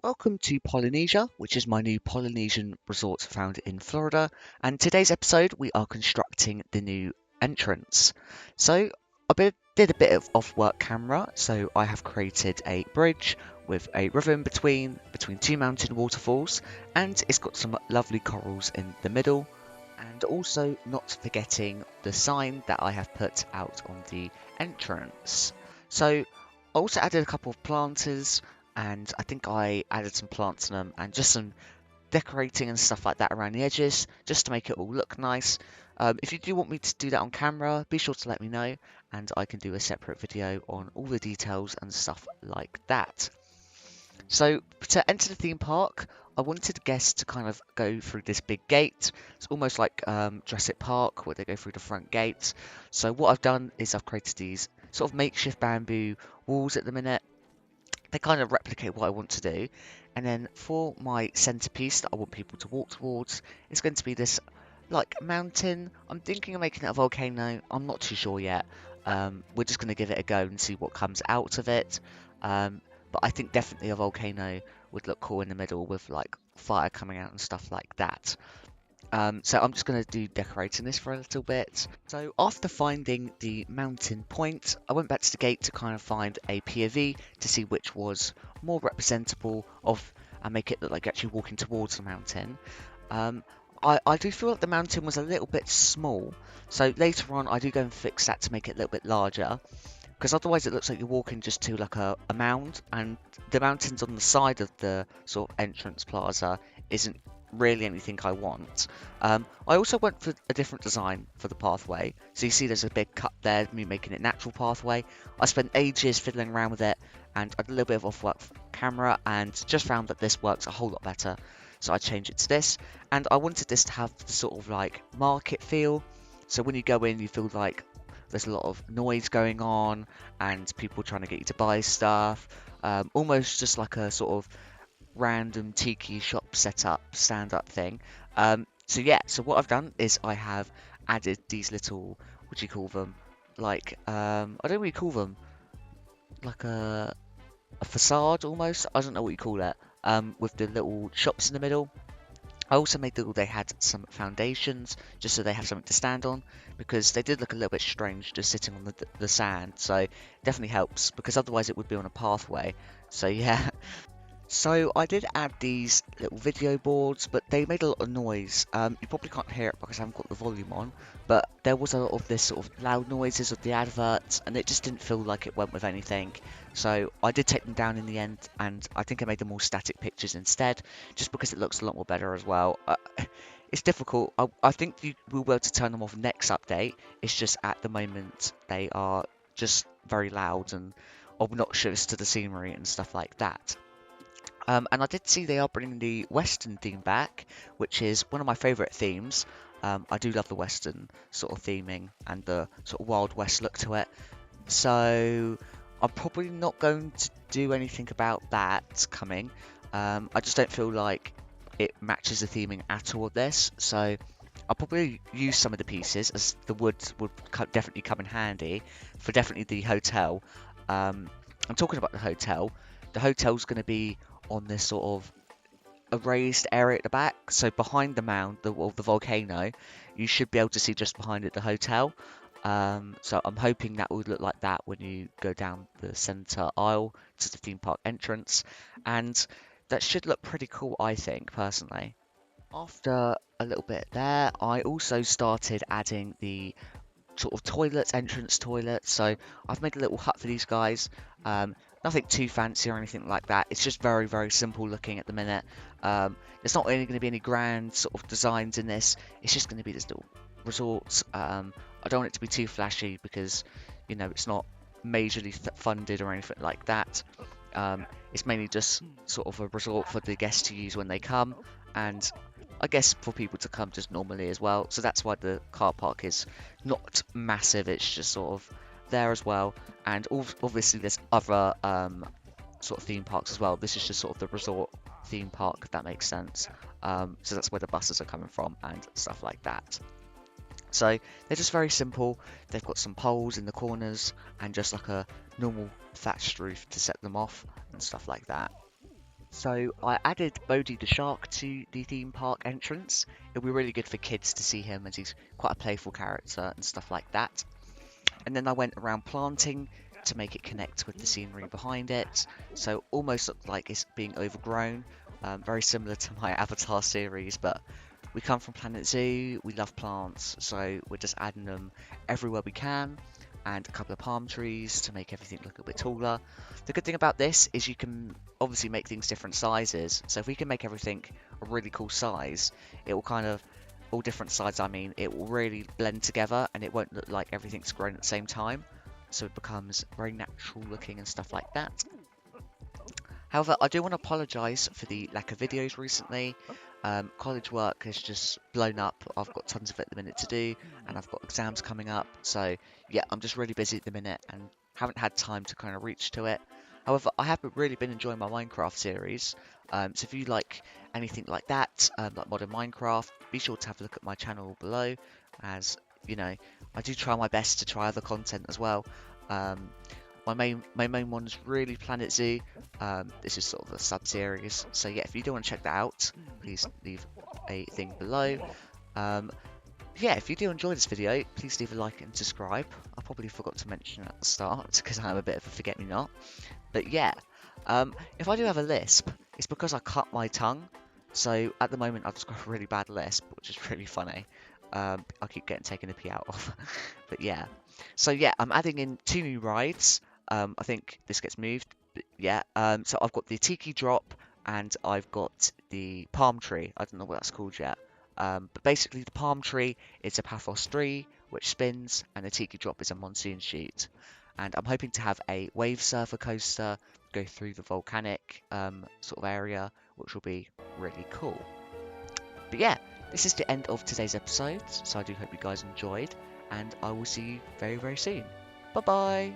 Welcome to Polynesia, which is my new Polynesian resort found in Florida. And today's episode, we are constructing the new entrance. So did a bit of off-work camera. So I have created a bridge with a river in between two mountain waterfalls, and it's got some lovely corals in the middle. And also not forgetting the sign that I have put out on the entrance. So I also added a couple of planters, and I think I added some plants in them and just some decorating and stuff like that around the edges just to make it all look nice. If you do want me to do that on camera, be sure to let me know and I can do a separate video on all the details and stuff like that. So to enter the theme park, I wanted guests to kind of go through this big gate. It's almost like Jurassic Park where they go through the front gates. So what I've done is I've created these sort of makeshift bamboo walls at the minute. They kind of replicate what I want to do. And then for my centerpiece that I want people to walk towards, it's going to be this like mountain. I'm thinking of making it a volcano. I'm not too sure yet. We're just going to give it a go and see what comes out of it. But I think definitely a volcano would look cool in the middle with like fire coming out and stuff like that. So I'm just going to do decorating this for a little bit. So after finding the mountain point, I went back to the gate to kind of find a POV to see which was more representable of and make it look like actually walking towards the mountain. I do feel like the mountain was a little bit small, so later on I do go and fix that to make it a little bit larger. Because otherwise it looks like you're walking just to like a mound, and the mountains on the side of the sort of entrance plaza isn't really anything I want. I also went for a different design for the pathway. So you see there's a big cut there, me making it natural pathway. I spent ages fiddling around with it and I did a little bit of off-work camera and just found that this works a whole lot better. So I changed it to this, and I wanted this to have the sort of like market feel. So when you go in, you feel like there's a lot of noise going on and people trying to get you to buy stuff. Almost just like a sort of random tiki shop setup, stand-up thing. So yeah, so what I've done is I have added these little, what do you call them? Like, I don't really call them, like a facade almost. I don't know what you call it. With the little shops in the middle. I also made sure they had some foundations, just so they have something to stand on, because they did look a little bit strange just sitting on the sand. So definitely helps, because otherwise it would be on a pathway. So yeah. So I did add these little video boards, but they made a lot of noise. You probably can't hear it because I haven't got the volume on, but there was a lot of this sort of loud noises of the adverts, and it just didn't feel like it went with anything. So I did take them down in the end, and I think I made them more static pictures instead, just because it looks a lot more better as well. It's difficult. I think you will be able to turn them off next update. It's just at the moment they are just very loud and obnoxious to the scenery and stuff like that. And I did see they are bringing the Western theme back, which is one of my favourite themes. I do love the Western sort of theming and the sort of Wild West look to it. So I'm probably not going to do anything about that coming. I just don't feel like it matches the theming at all of this. So I'll probably use some of the pieces, as the wood would definitely come in handy for definitely the hotel. I'm talking about the hotel. The hotel's going to be on this sort of a raised area at the back. So behind the mound, the volcano, you should be able to see just behind it the hotel. So I'm hoping that would look like that when you go down the centre aisle to the theme park entrance. And that should look pretty cool, I think, personally. After a little bit there, I also started adding the sort of toilets, entrance toilets. So I've made a little hut for these guys. Nothing too fancy or anything like that. It's just very, very simple looking at the minute. There's not really going to be any grand sort of designs in this. It's just going to be this little resort. I don't want it to be too flashy because, you know, it's not majorly funded or anything like that. It's mainly just sort of a resort for the guests to use when they come, and I guess for people to come just normally as well. So that's why the car park is not massive. It's just sort of there as well. And obviously there's other sort of theme parks as well. This is just sort of the resort theme park, if that makes sense. So that's where the buses are coming from and stuff like that. So they're just very simple. They've got some poles in the corners and just like a normal thatched roof to set them off and stuff like that. So I added Bodhi the shark to the theme park entrance. It'll be really good for kids to see him as he's quite a playful character and stuff like that. And then I went around planting to make it connect with the scenery behind it. So almost looked like it's being overgrown, very similar to my Avatar series, but we come from Planet Zoo, we love plants, so we're just adding them everywhere we can, and a couple of palm trees to make everything look a bit taller. The good thing about this is you can obviously make things different sizes, so if we can make everything a really cool size, it will kind of, all different sides I mean, it will really blend together and it won't look like everything's grown at the same time, so it becomes very natural looking and stuff like that. However, I do want to apologise for the lack of videos recently. College work has just blown up. I've got tons of it at the minute to do, and I've got exams coming up. So, yeah, I'm just really busy at the minute and haven't had time to kind of reach to it. However, I have really been enjoying my Minecraft series. So if you like anything like that, like modern Minecraft, be sure to have a look at my channel below, as, you know, I do try my best to try other content as well. My main one's really Planet Zoo. This is sort of a sub-series. So yeah, if you do want to check that out, please leave a thing below. Yeah, if you do enjoy this video, please leave a like and subscribe. I probably forgot to mention at the start because I'm a bit of a forget-me-not. But yeah, if I do have a lisp, it's because I cut my tongue. So at the moment I've just got a really bad lisp, which is really funny. I keep getting taken the pee out of. But yeah. So yeah, I'm adding in 2 new rides. I think this gets moved. But yeah. So I've got the Tiki Drop and I've got the Palm Tree. I don't know what that's called yet. But basically the Palm Tree is a Pathos 3 which spins, and the Tiki Drop is a Monsoon Chute. And I'm hoping to have a wave surfer coaster go through the volcanic sort of area, which will be really cool. But yeah, this is the end of today's episode, so I do hope you guys enjoyed, and I will see you very, very soon. Bye bye!